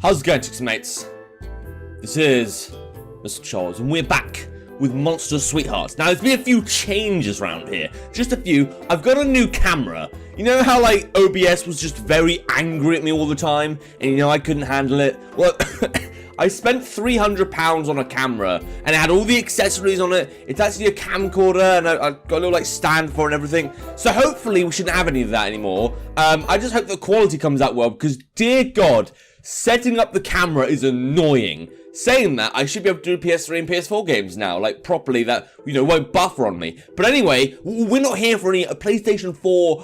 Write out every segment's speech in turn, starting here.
How's it going, chicks and mates? This is Mrjacharles, and we're back with Monster Sweethearts. Now, there's been a few changes around here. Just a few. I've got a new camera. You know how, like, OBS was just very angry at me all the time? And, you know, I couldn't handle it? Well, I spent £300 on a camera, and it had all the accessories on it. It's actually a camcorder, and I got a little, like, stand for it and everything. So, hopefully, we shouldn't have any of that anymore. I just hope the quality comes out well, because, dear God, setting up the camera is annoying. Saying that, I should be able to do PS3 and PS4 games now, like, properly, that, you know, won't buffer on me. But anyway, we're not here for any PlayStation 4,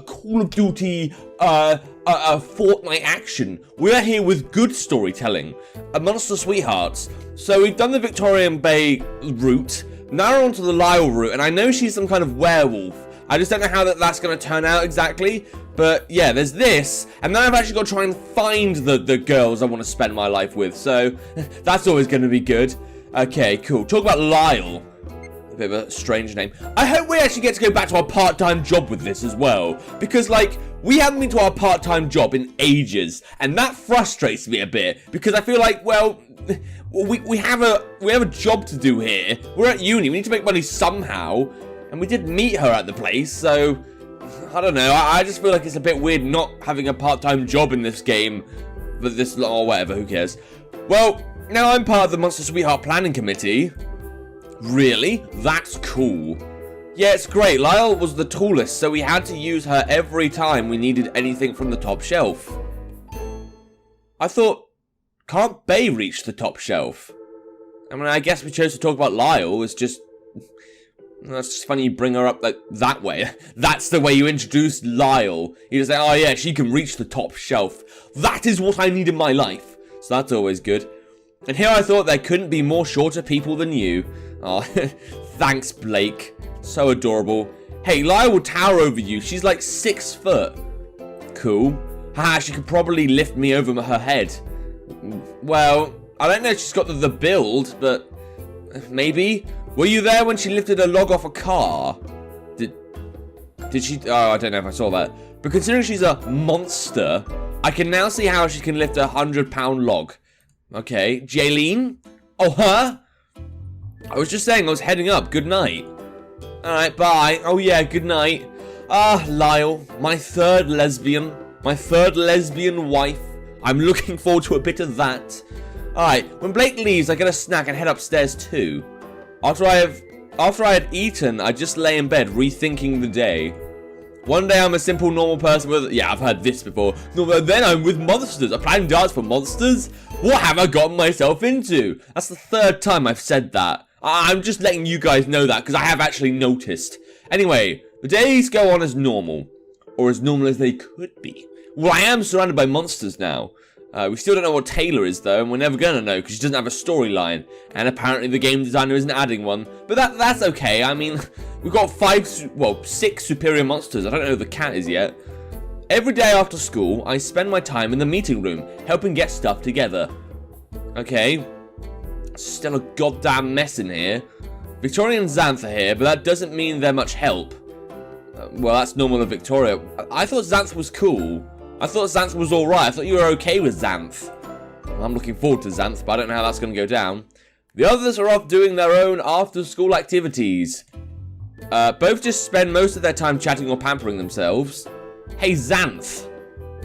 Call of Duty, Fortnite action. We're here with good storytelling, Monster Sweethearts. So we've done the Victorian Bay route, now we're onto the Lyell route, and I know she's some kind of werewolf. I just don't know how that's going to turn out exactly. But yeah, there's this, and then I've actually got to try and find the girls I want to spend my life with, so that's always going to be good. Okay, cool. Talk about Lyell. A bit of a strange name. I hope we actually get to go back to our part-time job with this as well, because, like, we haven't been to our part-time job in ages, and that frustrates me a bit, because I feel like, well, we have a job to do here. We're at uni, we need to make money somehow, and we did meet her at the place, so I don't know, I just feel like it's a bit weird not having a part-time job in this game, but this, or whatever, who cares. Well, now I'm part of the Monster Sweetheart Planning Committee. Really? That's cool. Yeah, it's great. Lyell was the tallest, so we had to use her every time we needed anything from the top shelf. I thought, can't Bay reach the top shelf? I mean, I guess we chose to talk about Lyell, it's just... That's just funny you bring her up like that way. That's the way you introduce Lyell. You just say, oh yeah, she can reach the top shelf. That is what I need in my life. So that's always good. And here I thought there couldn't be more shorter people than you. Oh, thanks, Blake. So adorable. Hey, Lyell will tower over you. She's like 6 foot. Cool. Haha, she could probably lift me over her head. Well, I don't know if she's got the build, but maybe. Were you there when she lifted a log off a car? Did she? Oh, I don't know if I saw that. But considering she's a monster, I can now see how she can lift a 100-pound log. Okay, Jaylene? Oh, her? I was just saying I was heading up. Good night. Alright, bye. Oh, yeah, good night. Ah, Lyell, my third lesbian wife. I'm looking forward to a bit of that. Alright, when Blake leaves, I get a snack and head upstairs too. After I had eaten, I just lay in bed rethinking the day. One day I'm a simple normal person with... Yeah, I've heard this before. No, but then I'm with monsters. A planning dance for monsters? What have I gotten myself into? That's the 3rd time I've said that. I'm just letting you guys know that because I have actually noticed. Anyway, the days go on as normal. Or as normal as they could be. Well, I am surrounded by monsters now. We still don't know what Taylor is, though, and we're never going to know because she doesn't have a storyline. And apparently the game designer isn't adding one. But that's okay. I mean, we've got 6 superior monsters. I don't know who the cat is yet. Every day after school, I spend my time in the meeting room, helping get stuff together. Okay. Still a goddamn mess in here. Victoria and Xanthe are here, but that doesn't mean they're much help. Well, that's normal with Victoria. I thought Xanthe was cool. I thought Xanthe was alright. I thought you were okay with Xanthe. Well, I'm looking forward to Xanthe, but I don't know how that's going to go down. The others are off doing their own after-school activities. Both just spend most of their time chatting or pampering themselves. Hey, Xanthe.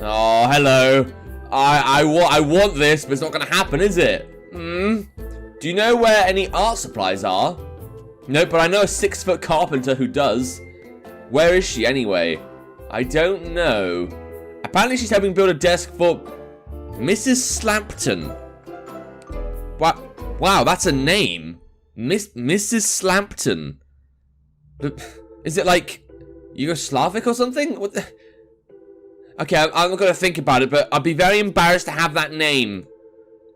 Oh, hello. I want this, but it's not going to happen, is it? Do you know where any art supplies are? No, but I know a 6-foot carpenter who does. Where is she, anyway? I don't know. Apparently she's helping build a desk for Mrs. Slampton. Wow, that's a name. Mrs. Slampton. Is it like Yugoslavic or something? What the? Okay, I'm not going to think about it, but I'd be very embarrassed to have that name.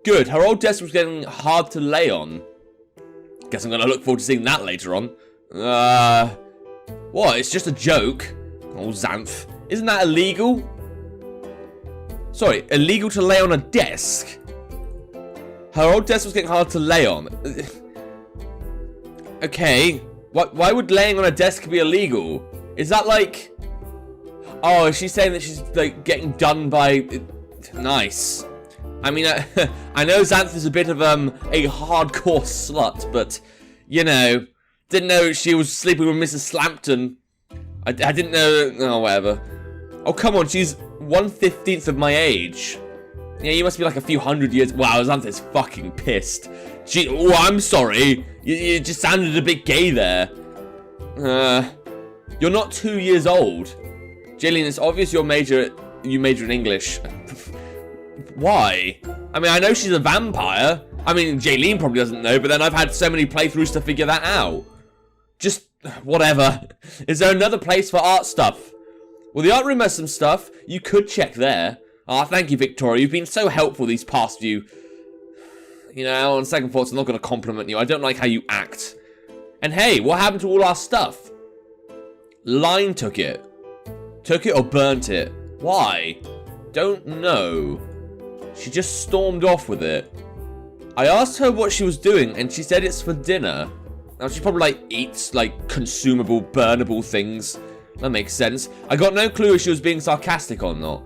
Good, her old desk was getting hard to lay on. Guess I'm going to look forward to seeing that later on. What? It's just a joke. Oh, Xanthe. Isn't that illegal? Sorry, illegal to lay on a desk? Her old desk was getting hard to lay on. Okay. Why would laying on a desk be illegal? Is that like... Oh, is she saying that she's like getting done by... Nice. I mean, I know Xanthe is a bit of a hardcore slut, but, you know, didn't know she was sleeping with Mrs. Slampton. I didn't know, oh, whatever. Oh, come on, she's 1/15th of my age. Yeah, you must be like a few hundred years. Wow, Xanthe's fucking pissed. Oh, I'm sorry. You just sounded a bit gay there. You're not 2 years old. Jaylene, it's obvious you major in English. Why? I mean, I know she's a vampire. I mean, Jaylene probably doesn't know, but then I've had so many playthroughs to figure that out. Just, whatever. Is there another place for art stuff? Well, the art room has some stuff. You could check there. Ah, thank you, Victoria. You've been so helpful these past few... You know, on second thoughts, I'm not going to compliment you. I don't like how you act. And hey, what happened to all our stuff? Line took it. Took it or burnt it? Why? Don't know. She just stormed off with it. I asked her what she was doing, and she said it's for dinner. Now, she probably, like, eats, like, consumable, burnable things. That makes sense. I got no clue if she was being sarcastic or not.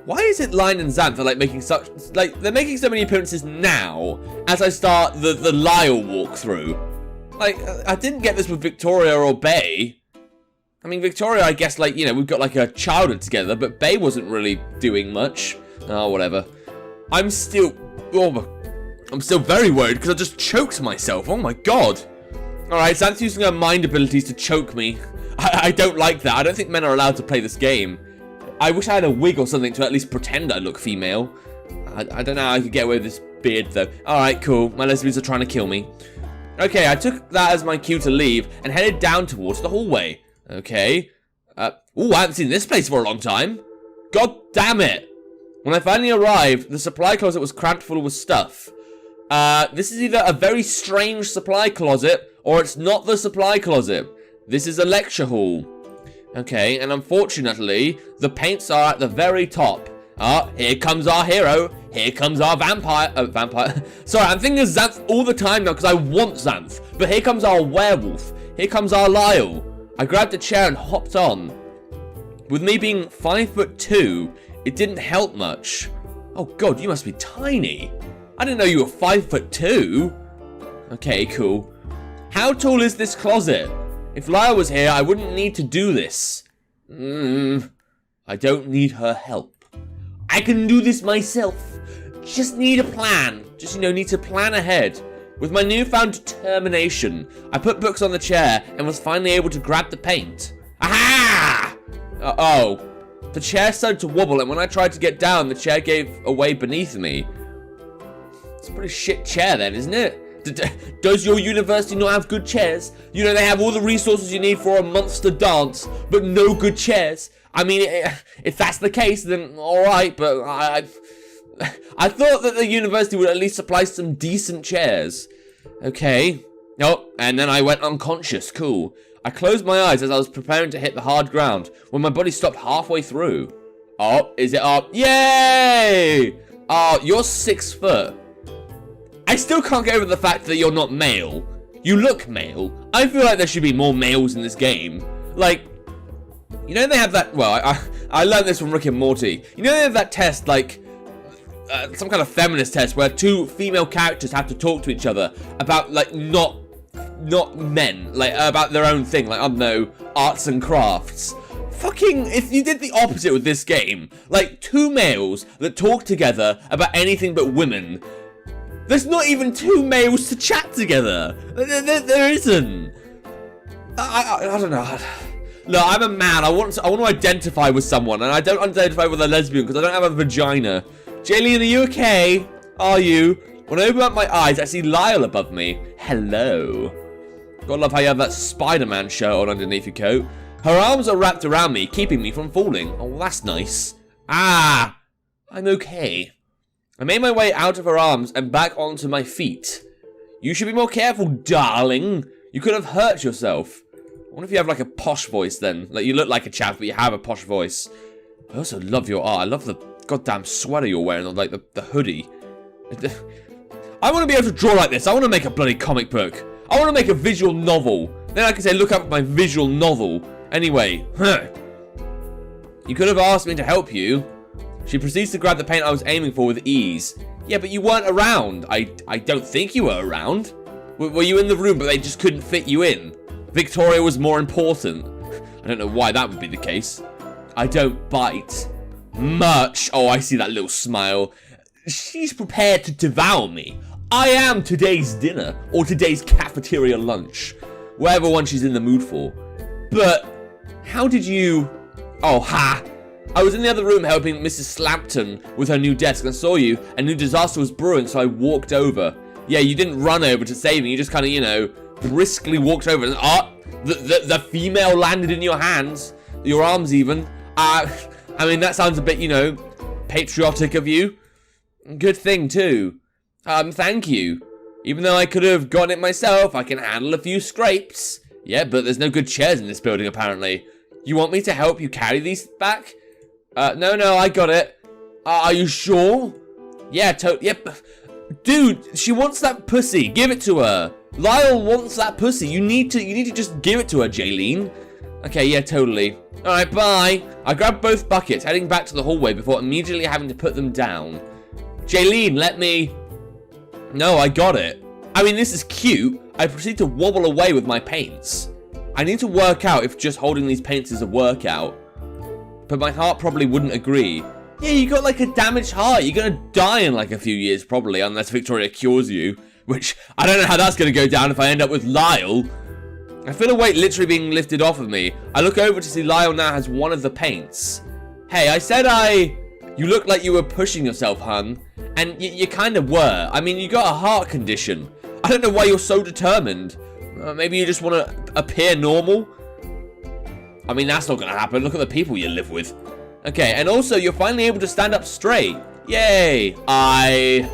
Why is it Lyell and Xanthe like making such... Like, they're making so many appearances now as I start the Lyell walkthrough. Like, I didn't get this with Victoria or Bay. I mean, Victoria, I guess, like, you know, we've got, like, a childhood together, but Bay wasn't really doing much. Oh, whatever. I'm still very worried because I just choked myself. Oh, my God. Alright, Xanthe's using her mind abilities to choke me. I don't like that. I don't think men are allowed to play this game. I wish I had a wig or something to at least pretend I look female. I don't know how I could get away with this beard, though. Alright, cool. My lesbians are trying to kill me. Okay, I took that as my cue to leave and headed down towards the hallway. Okay. Ooh, I haven't seen this place for a long time. God damn it. When I finally arrived, the supply closet was cramped full with stuff. This is either a very strange supply closet or it's not the supply closet. This is a lecture hall. Okay, and unfortunately, the paints are at the very top. Here comes our hero. Here comes our vampire. Sorry, I'm thinking of Xanthe all the time now because I want Xanthe. But here comes our werewolf. Here comes our Lyell. I grabbed a chair and hopped on. With me being 5'2", it didn't help much. Oh God, you must be tiny. I didn't know you were 5'2". Okay, cool. How tall is this closet? If Lyell was here, I wouldn't need to do this. I don't need her help. I can do this myself. Just need a plan. Just, you know, need to plan ahead. With my newfound determination, I put books on the chair and was finally able to grab the paint. Aha! Oh. The chair started to wobble, and when I tried to get down, the chair gave away beneath me. It's a pretty shit chair then, isn't it? Does your university not have good chairs? You know, they have all the resources you need for a monster dance, but no good chairs. I mean, if that's the case, then alright, but I thought that the university would at least supply some decent chairs. Okay. Oh, and then I went unconscious. Cool. I closed my eyes as I was preparing to hit the hard ground when my body stopped halfway through. Oh, is it up? Yay! Oh, you're 6 foot. I still can't get over the fact that you're not male. You look male. I feel like there should be more males in this game. Like, you know they have that, well, I learned this from Rick and Morty. You know they have that test, like, some kind of feminist test where 2 female characters have to talk to each other about, like, not men, like, about their own thing, like, I don't know, arts and crafts. Fucking, if you did the opposite with this game, like, 2 males that talk together about anything but women, there's not even 2 males to chat together. There isn't. I don't know. No, I'm a man. I want to identify with someone, and I don't identify with a lesbian because I don't have a vagina. Jaylene, are you okay? Are you? When I open up my eyes, I see Lyell above me. Hello. Gotta love how you have that Spider-Man shirt on underneath your coat. Her arms are wrapped around me, keeping me from falling. Oh, that's nice. I'm okay. I made my way out of her arms and back onto my feet. You should be more careful, darling. You could have hurt yourself. I wonder if you have like a posh voice then. Like you look like a chap, but you have a posh voice. I also love your art. I love the goddamn sweater you're wearing, like the hoodie. I want to be able to draw like this. I want to make a bloody comic book. I want to make a visual novel. Then I can say, look up my visual novel. Anyway, you could have asked me to help you. She proceeds to grab the paint I was aiming for with ease. Yeah, but you weren't around. I don't think you were around. Were you in the room, but they just couldn't fit you in? Victoria was more important. I don't know why that would be the case. I don't bite much. Oh, I see that little smile. She's prepared to devour me. I am today's dinner, or today's cafeteria lunch. Whatever one she's in the mood for. But, how did you... Oh, ha! I was in the other room helping Mrs. Slampton with her new desk and I saw you. A new disaster was brewing, so I walked over. Yeah, you didn't run over to save me. You just kind of, you know, briskly walked over and the female landed in your hands. Your arms even. I mean, that sounds a bit, you know, patriotic of you. Good thing, too. Thank you. Even though I could have gotten it myself, I can handle a few scrapes. Yeah, but there's no good chairs in this building, apparently. You want me to help you carry these back? No, I got it. Are you sure? Yeah, yep. Dude, she wants that pussy. Give it to her. Lyell wants that pussy. You need to just give it to her, Jaylene. Okay, yeah, totally. Alright, bye. I grabbed both buckets, heading back to the hallway before immediately having to put them down. Jaylene, let me... No, I got it. I mean, this is cute. I proceed to wobble away with my paints. I need to work out if just holding these paints is a workout. But my heart probably wouldn't agree. Yeah, you got like a damaged heart. You're gonna die in like a few years probably, unless Victoria cures you. Which, I don't know how that's gonna go down if I end up with Lyell. I feel a weight literally being lifted off of me. I look over to see Lyell now has one of the paints. Hey, I said You look like you were pushing yourself, hun. And you kind of were. I mean, you got a heart condition. I don't know why you're so determined. Maybe you just want to appear normal? I mean, that's not going to happen. Look at the people you live with. Okay, and also, you're finally able to stand up straight. Yay. I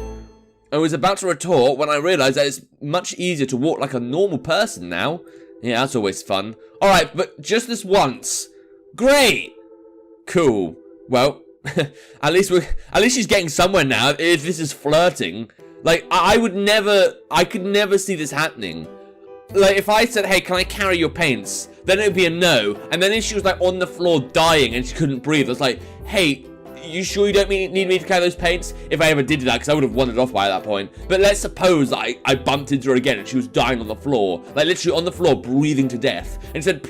was about to retort when I realized that it's much easier to walk like a normal person now. Yeah, that's always fun. Alright, but just this once. Great. Cool. Well, at least she's getting somewhere now. If this is flirting. Like, I could never see this happening. Like, if I said, hey, can I carry your paints? Then it would be a no. And then if she was, like, on the floor dying and she couldn't breathe, I was like, hey, you sure you don't need me to carry those paints? If I ever did that, because I would have wandered off by that point. But let's suppose that I bumped into her again and she was dying on the floor. Like, literally on the floor, breathing to death. And said,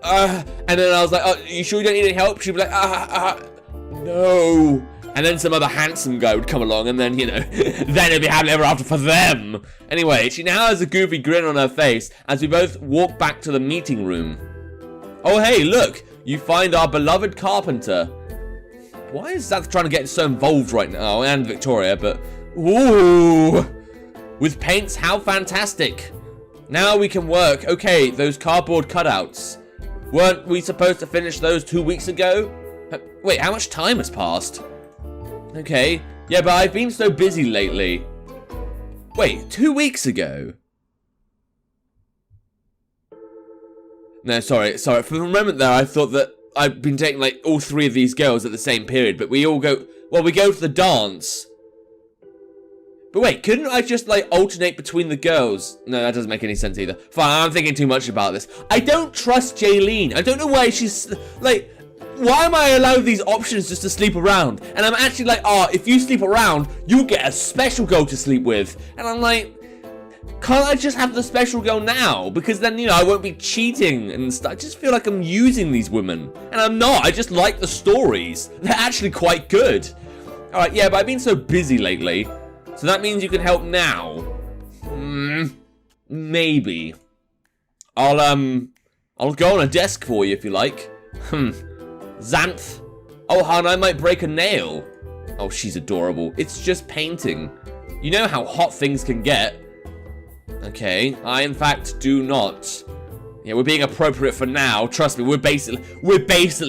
and then I was like, oh, you sure you don't need any help? She'd be like, no. And then some other handsome guy would come along and then, you know, then it'd be happily ever after for them. Anyway, she now has a goofy grin on her face as we both walk back to the meeting room. Oh, hey, look. You find our beloved carpenter. Why is Xanthe trying to get so involved right now? Oh, and Victoria, but... Ooh. With paints, how fantastic. Now we can work. Okay, those cardboard cutouts. Weren't we supposed to finish those 2 weeks ago? Wait, how much time has passed? Okay. Yeah, but I've been so busy lately. Wait, 2 weeks ago? No, sorry. For the moment there, I thought that I've been taking, like, all three of these girls at the same period, but we all go... Well, we go to the dance. But wait, couldn't I just, like, alternate between the girls? No, that doesn't make any sense either. Fine, I'm thinking too much about this. I don't trust Jaylene. I don't know why she's... Like... Why am I allowed these options just to sleep around? And I'm actually like, oh, if you sleep around, you get a special girl to sleep with. And I'm like, can't I just have the special girl now? Because then, you know, I won't be cheating and stuff. I just feel like I'm using these women. And I'm not. I just like the stories. They're actually quite good. Alright, yeah, but I've been so busy lately. So that means you can help now. Maybe. I'll go on a desk for you if you like. Xanthe. Oh, hon, I might break a nail. Oh, she's adorable. It's just painting. You know how hot things can get. Okay, I in fact do not. Yeah, we're being appropriate for now. Trust me, we're basically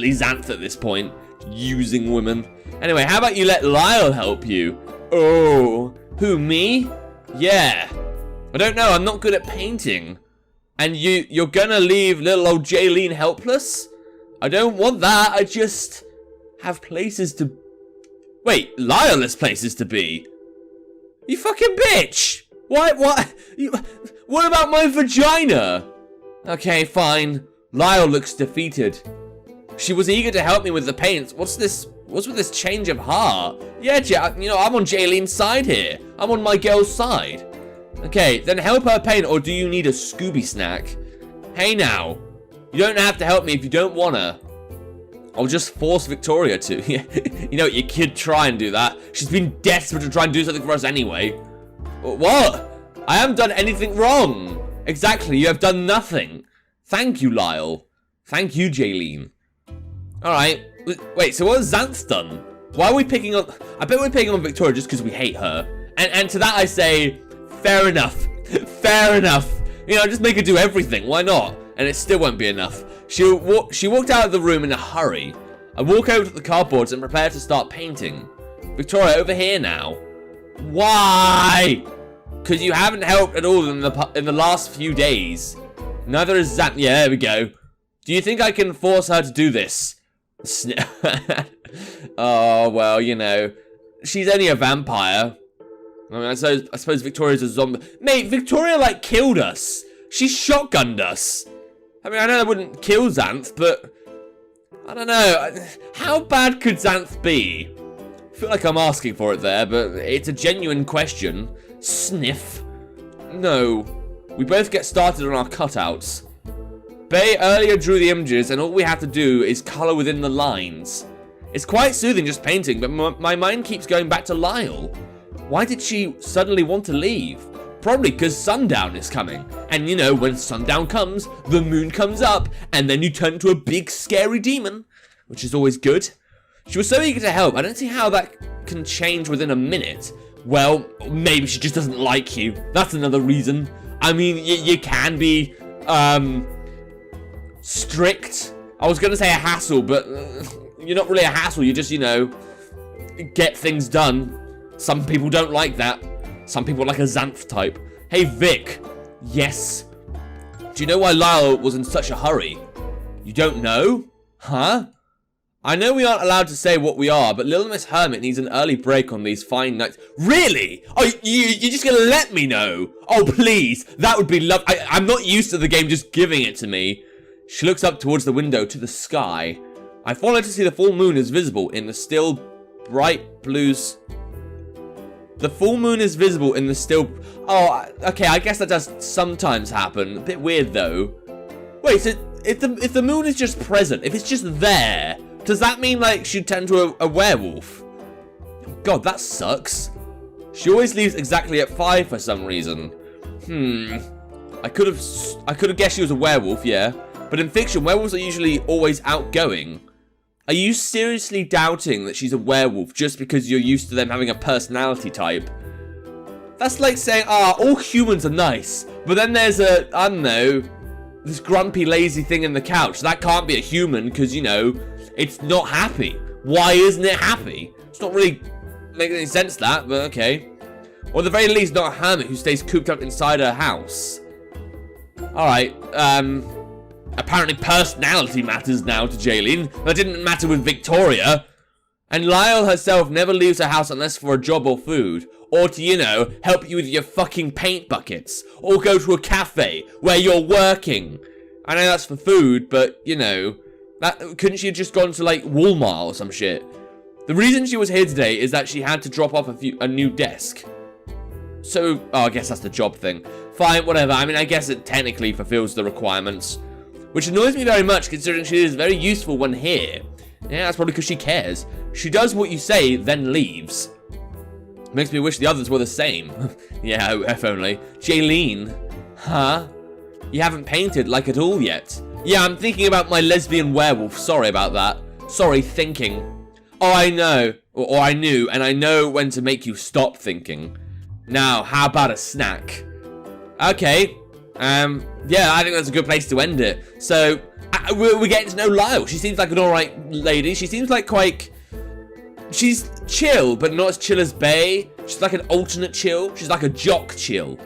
Xanthe at this point. Using women. Anyway, how about you let Lyell help you? Oh, who, me? Yeah. I don't know, I'm not good at painting. And you're gonna leave little old Jaylene helpless? I don't want that, I just have places to... Wait, Lyell has places to be? You fucking bitch! What? What about my vagina? Okay, fine. Lyell looks defeated. She was eager to help me with the paints. What's with this change of heart? Yeah, you know, I'm on Jaylene's side here. I'm on my girl's side. Okay, then help her paint, or do you need a Scooby snack? Hey now, you don't have to help me if you don't wanna. I'll just force Victoria to. You know, you could try and do that. She's been desperate to try and do something for us anyway. What? I haven't done anything wrong. Exactly, you have done nothing. Thank you, Lyell. Thank you, Jaylene. Alright, wait, so what has Xanthe done? Why are we picking on... I bet we're picking on Victoria just because we hate her. And to that I say, fair enough. Fair enough. You know, just make her do everything, why not? And it still won't be enough. She walked out of the room in a hurry. I walk over to the cardboards and prepare to start painting. Victoria, over here now. Why? Because you haven't helped at all in the last few days. Neither is Xanthe. Yeah, there we go. Do you think I can force her to do this? Oh, well, you know. She's only a vampire. I mean, I suppose Victoria's a zombie. Mate, Victoria, like, killed us. She shotgunned us. I mean, I know that wouldn't kill Xanthe, but... I don't know. How bad could Xanthe be? I feel like I'm asking for it there, but it's a genuine question. Sniff. No. We both get started on our cutouts. Bay earlier drew the images, and all we have to do is colour within the lines. It's quite soothing just painting, but my mind keeps going back to Lyell. Why did she suddenly want to leave? Probably because sundown is coming. And you know, when sundown comes, the moon comes up, and then you turn into a big scary demon, which is always good. She was so eager to help, I don't see how that can change within a minute. Well, maybe she just doesn't like you. That's another reason. I mean, you can be, strict. I was gonna say a hassle, but you're not really a hassle. You just, you know, get things done. Some people don't like that. Some people like a Xanthe type. Hey, Vic. Yes. Do you know why Lyell was in such a hurry? You don't know? Huh? I know we aren't allowed to say what we are, but Little Miss Hermit needs an early break on these fine nights. Really? Oh, you're just gonna let me know? Oh, please. That would be lovely. I'm not used to the game just giving it to me. She looks up towards the window to the sky. I follow to see the full moon is visible in the still bright blues. The full moon is visible in the still... Oh, okay, I guess that does sometimes happen. A bit weird, though. Wait, so if the moon is just present, if it's just there, does that mean, like, she'd turn to a werewolf? God, that sucks. She always leaves exactly at 5 for some reason. I could have guessed she was a werewolf, yeah. But in fiction, werewolves are usually always outgoing. Are you seriously doubting that she's a werewolf just because you're used to them having a personality type? That's like saying, all humans are nice, but then there's I don't know, this grumpy, lazy thing in the couch. That can't be a human because, you know, it's not happy. Why isn't it happy? It's not really making any sense, that, but okay. Or at the very least, not a hermit who stays cooped up inside her house. Alright, apparently personality matters now to Jaylene. That didn't matter with Victoria. And Lyell herself never leaves her house unless for a job or food. Or to, you know, help you with your fucking paint buckets. Or go to a cafe where you're working. I know that's for food, but, you know, couldn't she have just gone to, like, Walmart or some shit? The reason she was here today is that she had to drop off a new desk. So, I guess that's the job thing. Fine, whatever. I mean, I guess it technically fulfills the requirements. Which annoys me very much, considering she is very useful when here. Yeah, that's probably because she cares. She does what you say, then leaves. Makes me wish the others were the same. Yeah, if only. Jaylene. Huh? You haven't painted, like, at all yet. Yeah, I'm thinking about my lesbian werewolf. Sorry about that. Sorry, thinking. Oh, I know. Or I knew, and I know when to make you stop thinking. Now, how about a snack? Okay. Yeah, I think that's a good place to end it. So, we're getting to know Lyell. She seems like an alright lady. She seems like quite... She's chill, but not as chill as Bay. She's like an alternate chill. She's like a jock chill.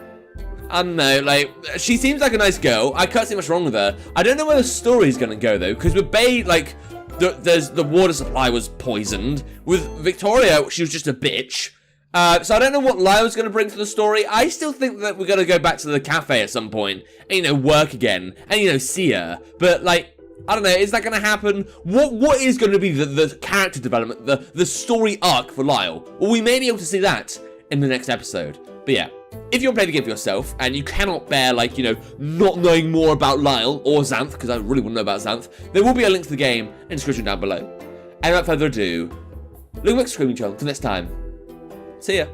I don't know, like, she seems like a nice girl. I can't see much wrong with her. I don't know where the story's gonna go, though, because with Bay, like, the water supply was poisoned. With Victoria, she was just a bitch. So I don't know what Lyell's going to bring to the story. I still think that we're going to go back to the cafe at some point and, you know, work again and, you know, see her. But, like, I don't know, is that going to happen? What is going to be the character development, the story arc for Lyell? Well, we may be able to see that in the next episode. But yeah, if you want to play the game for yourself, and you cannot bear, like, you know, not knowing more about Lyell or Xanthe, because I really want to know about Xanthe, there will be a link to the game in the description down below. And without further ado, look back to the channel. Until next time, see ya.